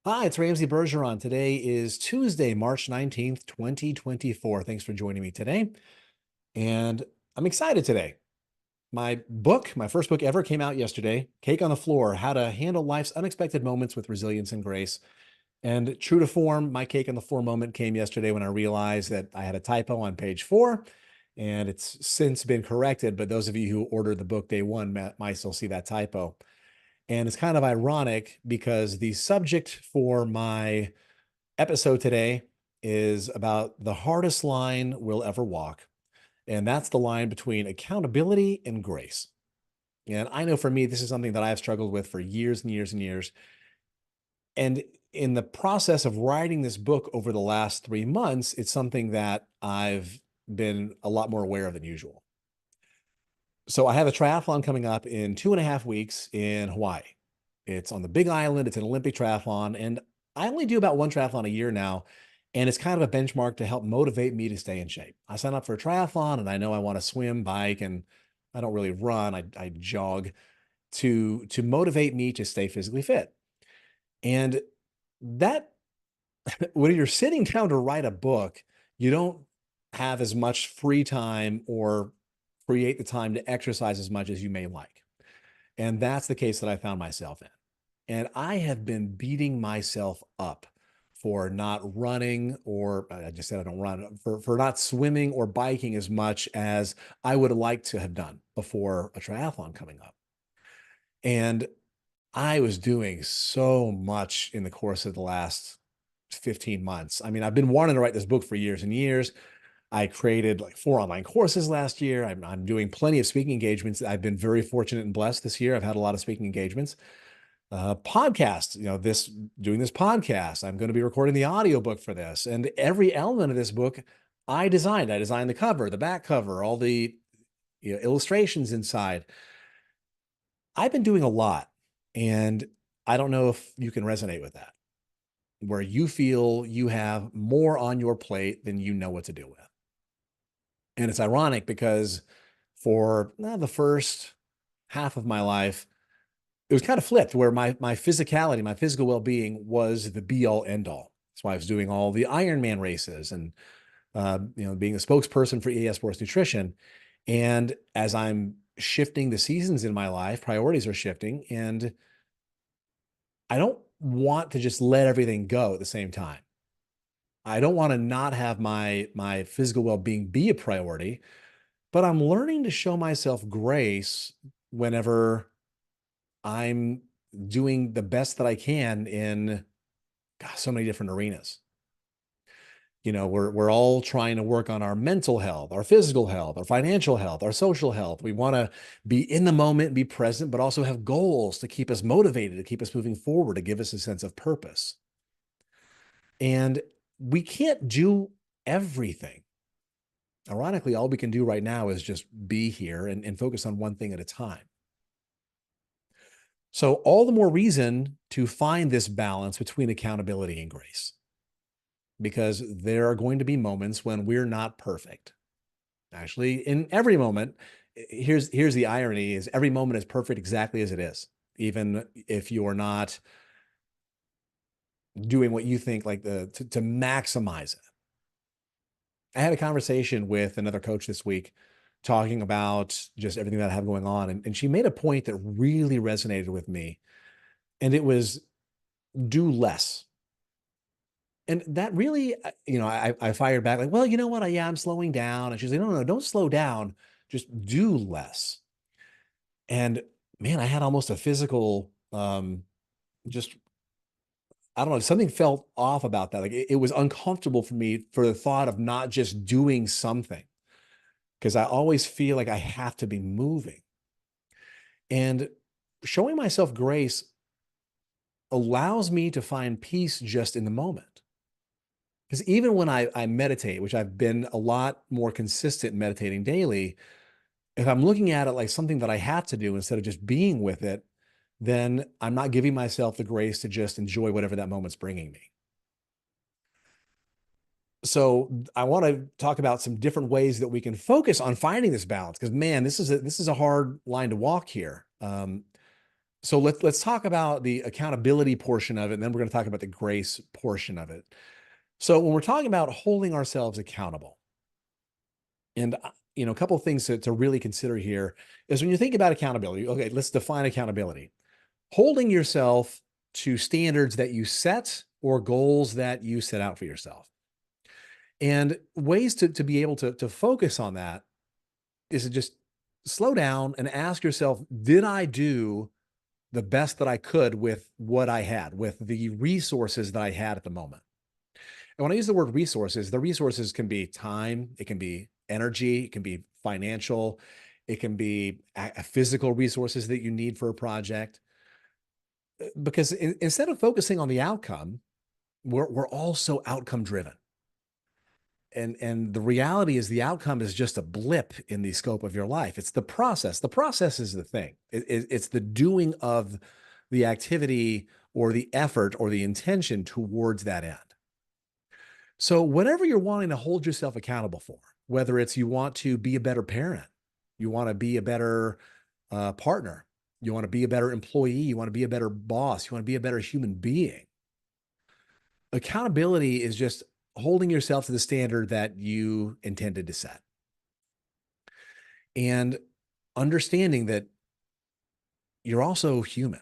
Hi, it's Ramsey Bergeron. Today is Tuesday, March 19th, 2024. Thanks for joining me today. And I'm excited today. My first book ever came out yesterday, Cake on the Floor, How to Handle Life's Unexpected Moments with Resilience and Grace. And true to form, my cake on the floor moment came yesterday when I realized that I had a typo on page 4, and it's since been corrected. But those of you who ordered the book day one might still see that typo. And it's kind of ironic because the subject for my episode today is about the hardest line we'll ever walk. And that's the line between accountability and grace. And I know for me, this is something that I've struggled with for years and years and years. And in the process of writing this book over the last 3 months, it's something that I've been a lot more aware of than usual. So I have a triathlon coming up in 2.5 weeks in Hawaii. It's on the Big Island. It's an Olympic triathlon. And I only do about one triathlon a year now. And it's kind of a benchmark to help motivate me to stay in shape. I sign up for a triathlon and I know I want to swim, bike, and I don't really run. I jog to motivate me to stay physically fit. And that when you're sitting down to write a book, you don't have as much free time or create the time to exercise as much as you may like. And that's the case that I found myself in. And I have been beating myself up for not running, or I just said I don't run, for not swimming or biking as much as I would have liked to have done before a triathlon coming up. And I was doing so much in the course of the last 15 months. I mean, I've been wanting to write this book for years and years. I created like 4 online courses last year. I'm doing plenty of speaking engagements. I've been very fortunate and blessed this year. I've had a lot of speaking engagements. Podcast, doing this podcast. I'm going to be recording the audiobook for this. And every element of this book I designed. I designed the cover, the back cover, all the illustrations inside. I've been doing a lot. And I don't know if you can resonate with that, where you feel you have more on your plate than you know what to do with. And it's ironic because for the first half of my life, it was kind of flipped where my physicality, my physical well-being was the be all end all. That's why I was doing all the Ironman races and being a spokesperson for EA Sports Nutrition. And as I'm shifting the seasons in my life, priorities are shifting, and I don't want to just let everything go at the same time. I don't want to not have my physical well-being be a priority, but I'm learning to show myself grace whenever I'm doing the best that I can in so many different arenas. We're all trying to work on our mental health, our physical health, our financial health, our social health. We want to be in the moment, be present, but also have goals to keep us motivated, to keep us moving forward, to give us a sense of purpose. And we can't do everything. Ironically, all we can do right now is just be here and focus on one thing at a time. So, all the more reason to find this balance between accountability and grace, because there are going to be moments when we're not perfect. Actually, in every moment, here's the irony: is every moment is perfect exactly as it is, even if you're not doing what you think like to maximize it. I had a conversation with another coach this week talking about just everything that I have going on. And she made a point that really resonated with me. And it was do less. And that really, I fired back like, well, you know what? I'm slowing down. And she's like, no, no, no, don't slow down. Just do less. And man, I had almost a physical, just, I don't know, something felt off about that. Like it was uncomfortable for me for the thought of not just doing something, because I always feel like I have to be moving. And showing myself grace allows me to find peace just in the moment. Because even when I meditate, which I've been a lot more consistent meditating daily, if I'm looking at it like something that I have to do instead of just being with it, then I'm not giving myself the grace to just enjoy whatever that moment's bringing me. So I want to talk about some different ways that we can focus on finding this balance, because man, this is a hard line to walk here. So let's talk about the accountability portion of it, and then we're going to talk about the grace portion of it. So when we're talking about holding ourselves accountable, and a couple of things to really consider here is when you think about accountability. Okay, let's define accountability. Holding yourself to standards that you set or goals that you set out for yourself. And ways to be able to focus on that is to just slow down and ask yourself, did I do the best that I could with what I had, with the resources that I had at the moment? And when I use the word resources, the resources can be time, it can be energy, it can be financial, it can be physical resources that you need for a project. Because instead of focusing on the outcome, we're all so outcome driven. And the reality is the outcome is just a blip in the scope of your life. It's the process. The process is the thing. It's the doing of the activity or the effort or the intention towards that end. So whatever you're wanting to hold yourself accountable for, whether it's you want to be a better parent, you want to be a better partner, you want to be a better employee, you want to be a better boss, you want to be a better human being. Accountability is just holding yourself to the standard that you intended to set and understanding that you're also human.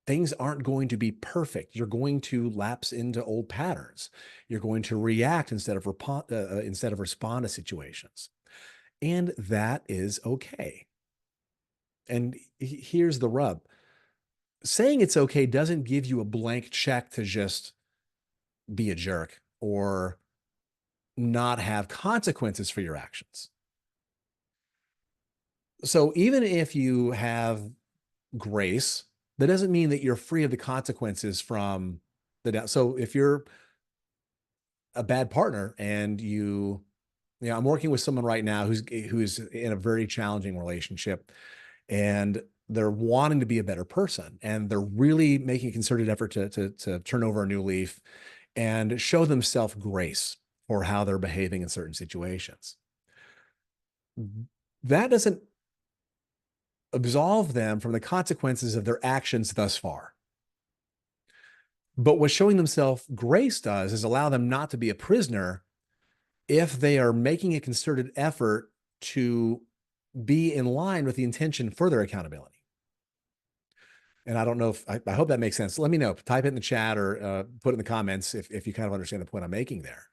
Things aren't going to be perfect. You're going to lapse into old patterns. You're going to react instead of respond to situations. And that is okay. And here's the rub. Saying it's okay doesn't give you a blank check to just be a jerk or not have consequences for your actions. So even if you have grace, that doesn't mean that you're free of the consequences from the down. So if you're a bad partner and I'm working with someone right now who's in a very challenging relationship, and they're wanting to be a better person, and they're really making a concerted effort to turn over a new leaf and show themselves grace for how they're behaving in certain situations. That doesn't absolve them from the consequences of their actions thus far. But what showing themselves grace does is allow them not to be a prisoner if they are making a concerted effort to be in line with the intention for their accountability. And I don't know if I hope that makes sense. Let me know. Type it in the chat or put it in the comments if you kind of understand the point I'm making there.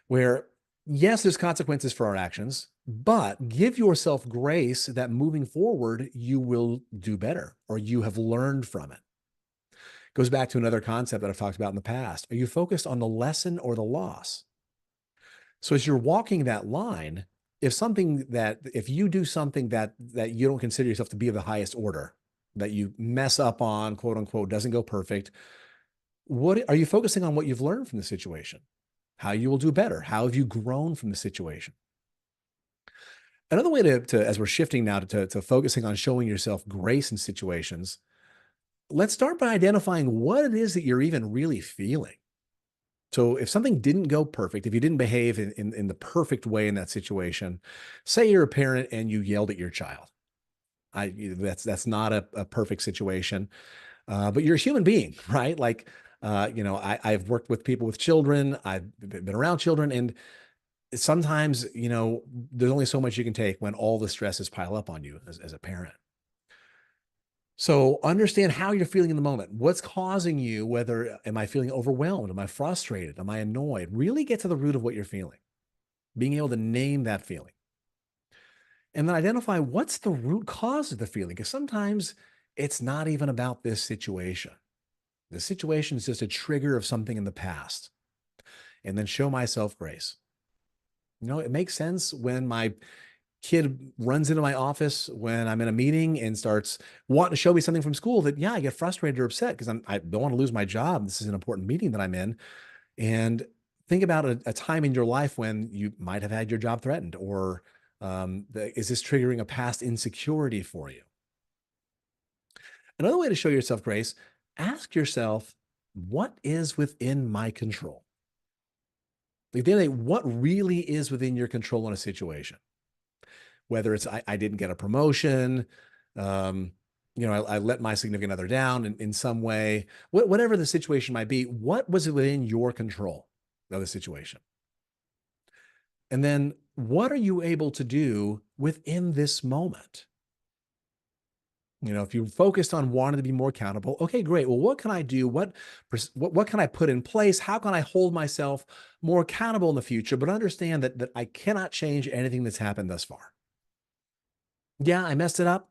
Where, yes, there's consequences for our actions, but give yourself grace that moving forward, you will do better or you have learned from it. Goes back to another concept that I've talked about in the past. Are you focused on the lesson or the loss? So as you're walking that line, if you do something that you don't consider yourself to be of the highest order, that you mess up on, quote unquote, doesn't go perfect, what are you focusing on? What you've learned from the situation, how you will do better, how have you grown from the situation? Another way to as we're shifting now to focusing on showing yourself grace in situations, let's start by identifying what it is that you're even really feeling. So if something didn't go perfect, if you didn't behave in the perfect way in that situation, say you're a parent and you yelled at your child. That's not a perfect situation, but you're a human being, right? Like, I've worked with people with children. I've been around children, and sometimes, there's only so much you can take when all the stresses pile up on you as a parent. So understand how you're feeling in the moment. What's causing you? Whether am I feeling overwhelmed? Am I frustrated? Am I annoyed? Really get to the root of what you're feeling. Being able to name that feeling. And then identify what's the root cause of the feeling. Because sometimes it's not even about this situation. The situation is just a trigger of something in the past. And then show myself grace. It makes sense when my kid runs into my office when I'm in a meeting and starts wanting to show me something from school that, yeah, I get frustrated or upset because I don't want to lose my job. This is an important meeting that I'm in. And think about a time in your life when you might have had your job threatened, or is this triggering a past insecurity for you? Another way to show yourself grace, ask yourself, what is within my control? Like, what really is within your control in a situation? Whether it's I didn't get a promotion, um, I let my significant other down in some way, whatever the situation might be. What was within your control of the situation? And then what are you able to do within this moment? If you focused on wanting to be more accountable, okay, great. Well, what can I do? What can I put in place? How can I hold myself more accountable in the future? But understand that I cannot change anything that's happened thus far. Yeah, I messed it up.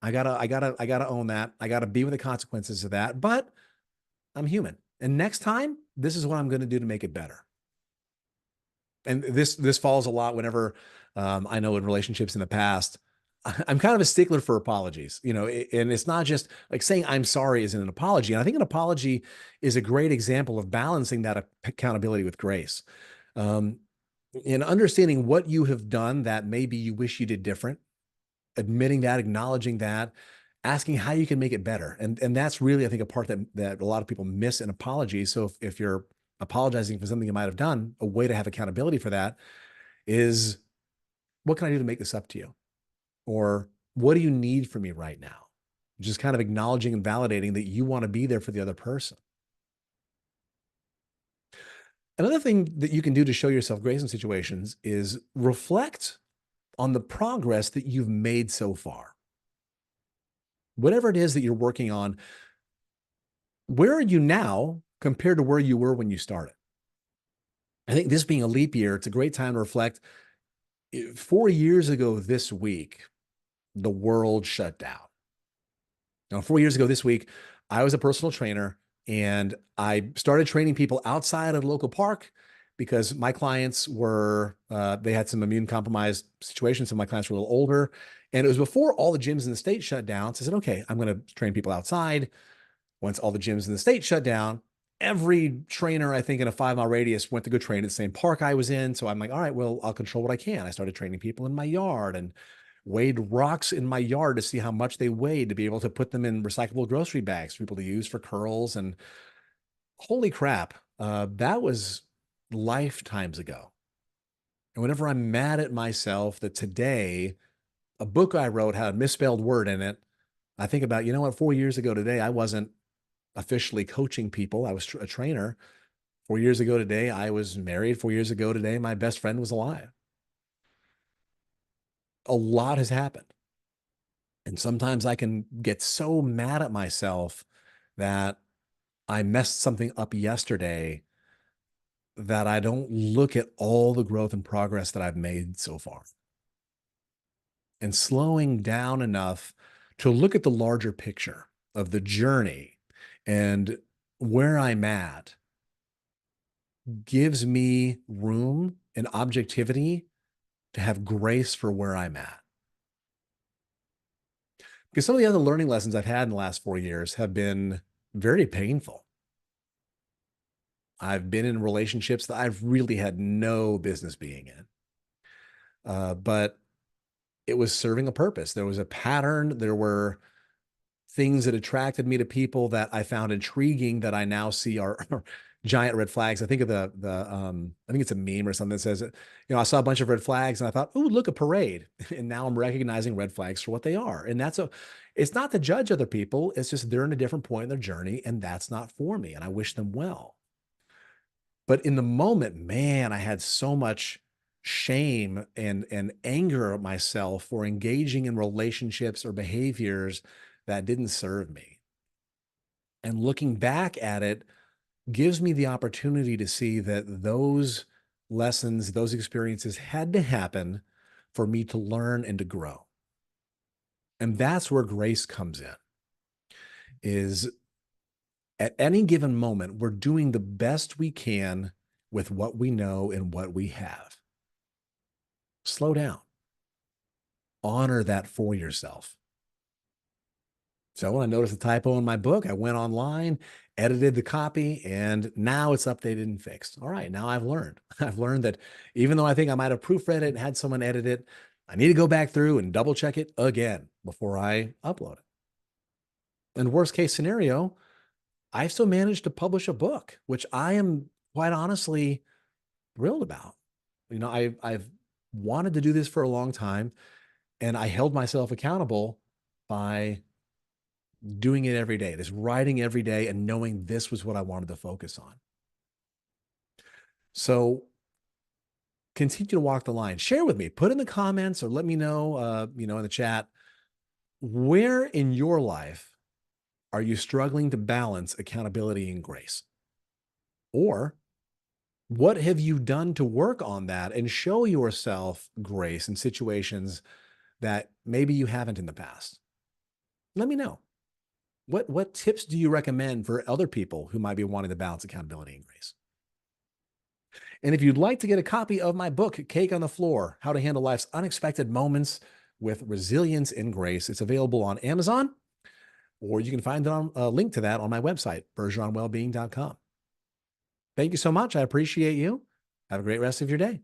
I gotta own that. I gotta be with the consequences of that. But I'm human. And next time, this is what I'm going to do to make it better. And this falls a lot whenever I know in relationships in the past, I'm kind of a stickler for apologies, and it's not just like saying I'm sorry isn't an apology. And I think an apology is a great example of balancing that accountability with grace. Um, in understanding what you have done that maybe you wish you did different, admitting that, acknowledging that, asking how you can make it better. And that's really, I think, a part that a lot of people miss in apology. So if you're apologizing for something you might have done, a way to have accountability for that is, what can I do to make this up to you? Or what do you need from me right now? Just kind of acknowledging and validating that you want to be there for the other person. Another thing that you can do to show yourself grace in situations is reflect on the progress that you've made so far. Whatever it is that you're working on, where are you now compared to where you were when you started? I think this being a leap year, it's a great time to reflect. 4 years ago this week, the world shut down. Now, 4 years ago this week, I was a personal trainer and I started training people outside of the local park because my clients they had some immune compromised situations. So my clients were a little older. And it was before all the gyms in the state shut down. So I said, okay, I'm going to train people outside. Once all the gyms in the state shut down, every trainer, I think, in a 5 mile radius went to go train at the same park I was in. So I'm like, all right, well, I'll control what I can. I started training people in my yard and weighed rocks in my yard to see how much they weighed to be able to put them in recyclable grocery bags for people to use for curls. And holy crap, that was lifetimes ago. And whenever I'm mad at myself that today a book I wrote had a misspelled word in it, I think about, 4 years ago today, I wasn't officially coaching people. I was a trainer. 4 years ago today, I was married. 4 years ago today, my best friend was alive. A lot has happened. And sometimes I can get so mad at myself that I messed something up yesterday that I don't look at all the growth and progress that I've made so far. And slowing down enough to look at the larger picture of the journey and where I'm at gives me room and objectivity to have grace for where I'm at. Because some of the other learning lessons I've had in the last 4 years have been very painful. I've been in relationships that I've really had no business being in. But it was serving a purpose. There was a pattern. There were things that attracted me to people that I found intriguing that I now see are giant red flags. I think of I think it's a meme or something that says, I saw a bunch of red flags and I thought, oh, look, a parade. And now I'm recognizing red flags for what they are. And it's not to judge other people. It's just they're in a different point in their journey and that's not for me. And I wish them well. But in the moment, man, I had so much shame and anger at myself for engaging in relationships or behaviors that didn't serve me. And looking back at it gives me the opportunity to see that those lessons, those experiences had to happen for me to learn and to grow. And that's where grace comes in, is at any given moment, we're doing the best we can with what we know and what we have. Slow down. Honor that for yourself. So when I noticed a typo in my book, I went online, edited the copy, and now it's updated and fixed. All right, now I've learned. I've learned that even though I think I might have proofread it and had someone edit it, I need to go back through and double check it again before I upload it. And worst case scenario, I still managed to publish a book, which I am quite honestly thrilled about. I've wanted to do this for a long time, and I held myself accountable by doing it every day, this writing every day and knowing this was what I wanted to focus on. So continue to walk the line. Share with me, put in the comments or let me know, in the chat, where in your life are you struggling to balance accountability and grace? Or what have you done to work on that and show yourself grace in situations that maybe you haven't in the past? Let me know. What tips do you recommend for other people who might be wanting to balance accountability and grace? And if you'd like to get a copy of my book, Cake on the Floor, How to Handle Life's Unexpected Moments with Resilience and Grace, it's available on Amazon, or you can find a link to that on my website, bergeronwellbeing.com. Thank you so much. I appreciate you. Have a great rest of your day.